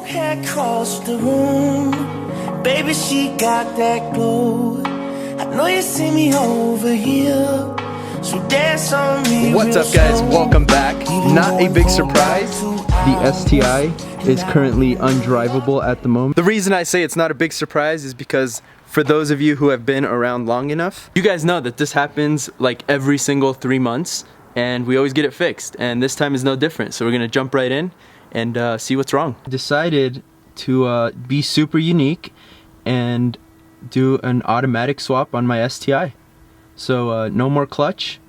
Cold hair across the room. Baby, she got that glow. I know you see me over here, so dance on me. What's up, guys? Welcome back. Not a big surprise. The STI is currently undrivable at the moment. The reason I say it's not a big surprise is because for those of you who have been around long enough, you guys know that this happens like every single 3 months and we always get it fixed, and this time is no different. So we're gonna jump right in and see what's wrong. I decided to be super unique and do an automatic swap on my STI. So no more clutch,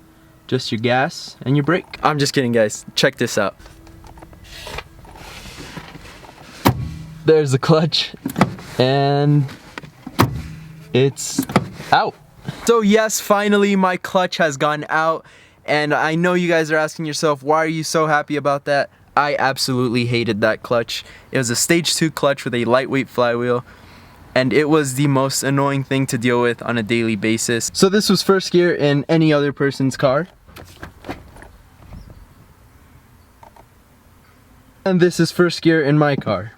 just your gas and your brake. I'm just kidding, guys. Check this out. There's the clutch and it's out. So yes, finally my clutch has gone out, and I know you guys are asking yourself, why are you so happy about that? I absolutely hated that clutch. It was a stage 2 clutch with a lightweight flywheel, and it was the most annoying thing to deal with on a daily basis. So this was first gear in any other person's car. And this is first gear in my car.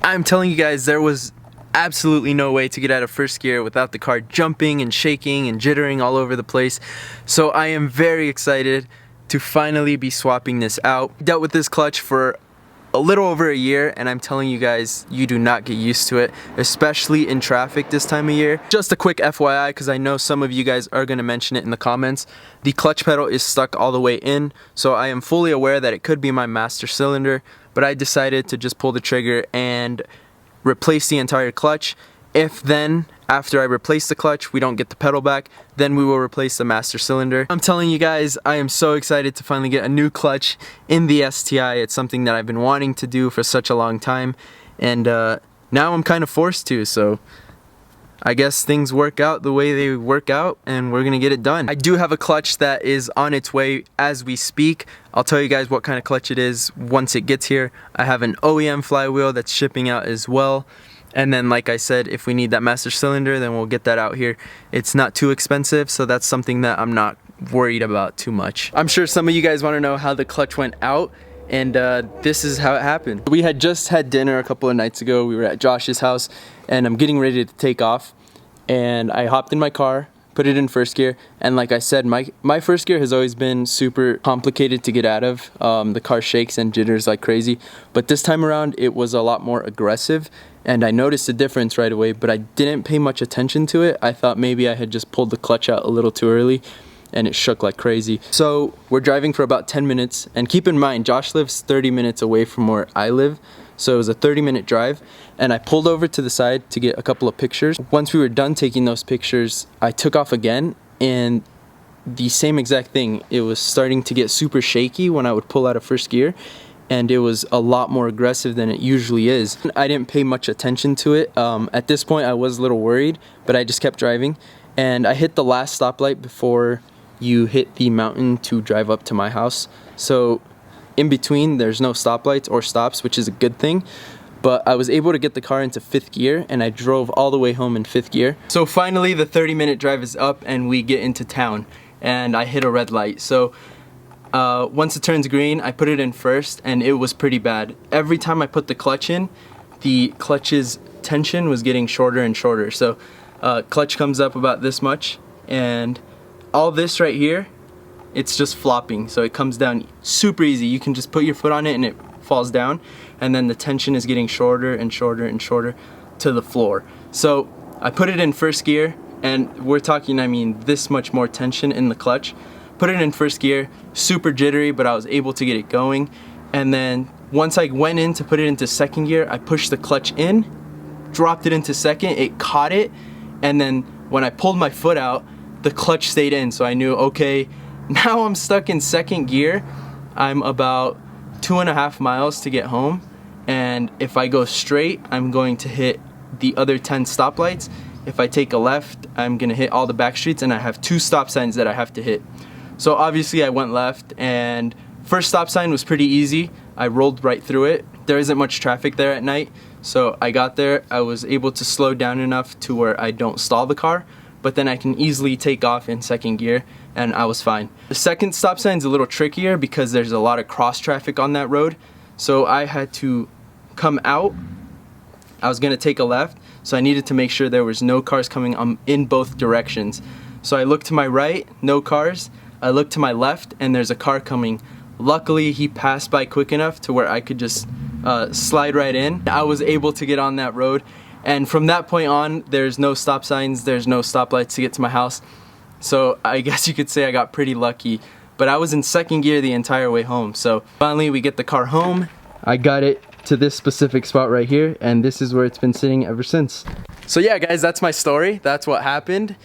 I'm telling you guys, there was absolutely no way to get out of first gear without the car jumping and shaking and jittering all over the place. So I am very excited to finally be swapping this out. Dealt with this clutch for a little over a year, and I'm telling you guys, you do not get used to it, especially in traffic this time of year. Just a quick FYI, because I know some of you guys are going to mention it in the comments, the clutch pedal is stuck all the way in, so I am fully aware that it could be my master cylinder, but I decided to just pull the trigger and replace the entire clutch. If then, after I replace the clutch, we don't get the pedal back, then we will replace the master cylinder. I'm telling you guys, I am so excited to finally get a new clutch in the STI. It's something that I've been wanting to do for such a long time, and now I'm kind of forced to, so I guess things work out the way they work out, and we're gonna get it done. I do have a clutch that is on its way as we speak. I'll tell you guys what kind of clutch it is once it gets here. I have an OEM flywheel that's shipping out as well. And then, like I said, if we need that master cylinder, then we'll get that out here. It's not too expensive, so that's something that I'm not worried about too much. I'm sure some of you guys want to know how the clutch went out, and this is how it happened. We had just had dinner a couple of nights ago. We were at Josh's house, and I'm getting ready to take off, and I hopped in my car, put it in first gear, and like I said, my first gear has always been super complicated to get out of. The car shakes and jitters like crazy, but this time around it was a lot more aggressive, and I noticed a difference right away, but I didn't pay much attention to it. I thought maybe I had just pulled the clutch out a little too early, and it shook like crazy. So we're driving for about 10 minutes, and keep in mind, Josh lives 30 minutes away from where I live, so it was a 30-minute drive, and I pulled over to the side to get a couple of pictures. Once we were done taking those pictures, I took off again, and the same exact thing. It was starting to get super shaky when I would pull out of first gear, and it was a lot more aggressive than it usually is. I didn't pay much attention to it. At this point, I was a little worried, but I just kept driving, and I hit the last stoplight before you hit the mountain to drive up to my house. So in between, there's no stoplights or stops, which is a good thing. But I was able to get the car into 5th gear, and I drove all the way home in 5th gear. So finally, the 30-minute drive is up, and we get into town, and I hit a red light. So once it turns green, I put it in first, and it was pretty bad. Every time I put the clutch in, the clutch's tension was getting shorter and shorter. So clutch comes up about this much, and all this right here, it's just flopping. So it comes down super easy. You can just put your foot on it and it falls down, and then the tension is getting shorter and shorter and shorter to the floor. So I put it in first gear, and we're talking, I mean, this much more tension in the clutch. Put it in first gear, super jittery, but I was able to get it going. And then once I went in to put it into 2nd gear, I pushed the clutch in, dropped it into 2nd, it caught it, and then when I pulled my foot out, the clutch stayed in. So I knew, okay, now I'm stuck in 2nd gear. I'm about 2.5 miles to get home, and if I go straight, I'm going to hit the other 10 stoplights. If I take a left, I'm gonna hit all the back streets, and I have 2 stop signs that I have to hit. So obviously I went left, and first stop sign was pretty easy. I rolled right through it. There isn't much traffic there at night, so I got there. I was able to slow down enough to where I don't stall the car, but then I can easily take off in 2nd gear, and I was fine. The second stop sign is a little trickier because there's a lot of cross traffic on that road. So I had to come out. I was gonna take a left, so I needed to make sure there was no cars coming in both directions. So I looked to my right, no cars. I looked to my left, and there's a car coming. Luckily, he passed by quick enough to where I could just slide right in. I was able to get on that road, and from that point on, there's no stop signs, there's no stoplights to get to my house. So I guess you could say I got pretty lucky, but I was in second gear the entire way home. So finally we get the car home. I got it to this specific spot right here, and this is where it's been sitting ever since. So yeah guys, that's my story. That's what happened.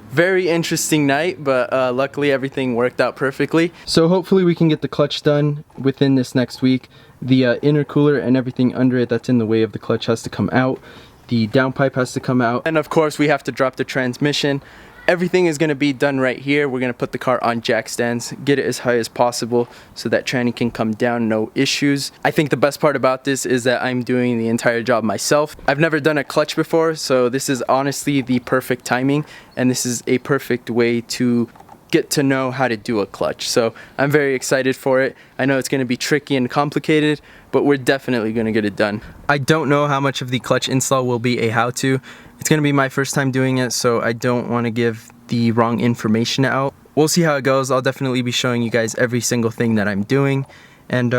Very interesting night, but luckily everything worked out perfectly. So hopefully we can get the clutch done within this next week. The intercooler and everything under it that's in the way of the clutch has to come out. The downpipe has to come out. And of course we have to drop the transmission. Everything is going to be done right here. We're going to put the car on jack stands, get it as high as possible so that tranny can come down, no issues. I think the best part about this is that I'm doing the entire job myself. I've never done a clutch before, so this is honestly the perfect timing, and this is a perfect way to get to know how to do a clutch. So I'm very excited for it. I know it's going to be tricky and complicated, but we're definitely going to get it done. I don't know how much of the clutch install will be a how-to. It's going to be my first time doing it, so I don't want to give the wrong information out. We'll see how it goes. I'll definitely be showing you guys every single thing that I'm doing, and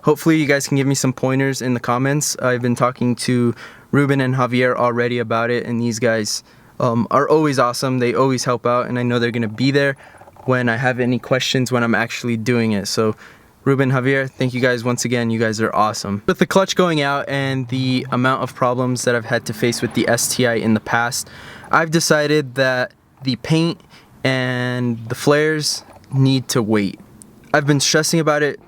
hopefully you guys can give me some pointers in the comments. I've been talking to Ruben and Javier already about it, and these guys are always awesome. They always help out, and I know they're going to be there when I have any questions when I'm actually doing it. So Ruben, Javier, thank you guys once again. You guys are awesome. With the clutch going out and the amount of problems that I've had to face with the STI in the past, I've decided that the paint and the flares need to wait. I've been stressing about it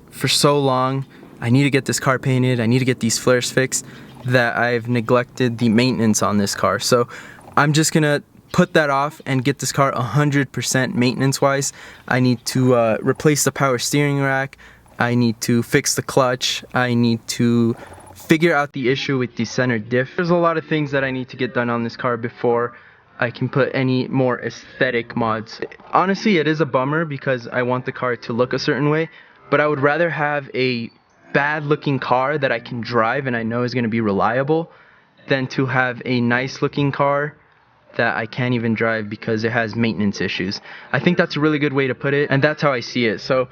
for so long. I need to get this car painted. I need to get these flares fixed, that I've neglected the maintenance on this car. So I'm just gonna put that off and get this car 100% maintenance wise. I need to replace the power steering rack. I need to fix the clutch. I need to figure out the issue with the center diff. There's a lot of things that I need to get done on this car before I can put any more aesthetic mods. Honestly, it is a bummer because I want the car to look a certain way, but I would rather have a bad looking car that I can drive and I know is going to be reliable than to have a nice looking car that I can't even drive because it has maintenance issues. I think that's a really good way to put it, and that's how I see it. So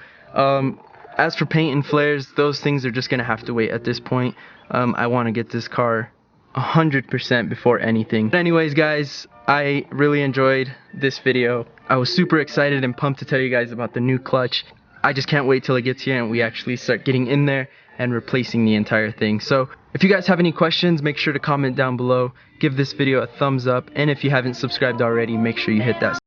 as for paint and flares, those things are just gonna have to wait at this point. I want to get this car 100% before anything. But anyways guys, I really enjoyed this video. I was super excited and pumped to tell you guys about the new clutch. I just can't wait till it gets here and we actually start getting in there and replacing the entire thing. So if you guys have any questions, make sure to comment down below, give this video a thumbs up, and if you haven't subscribed already, make sure you hit that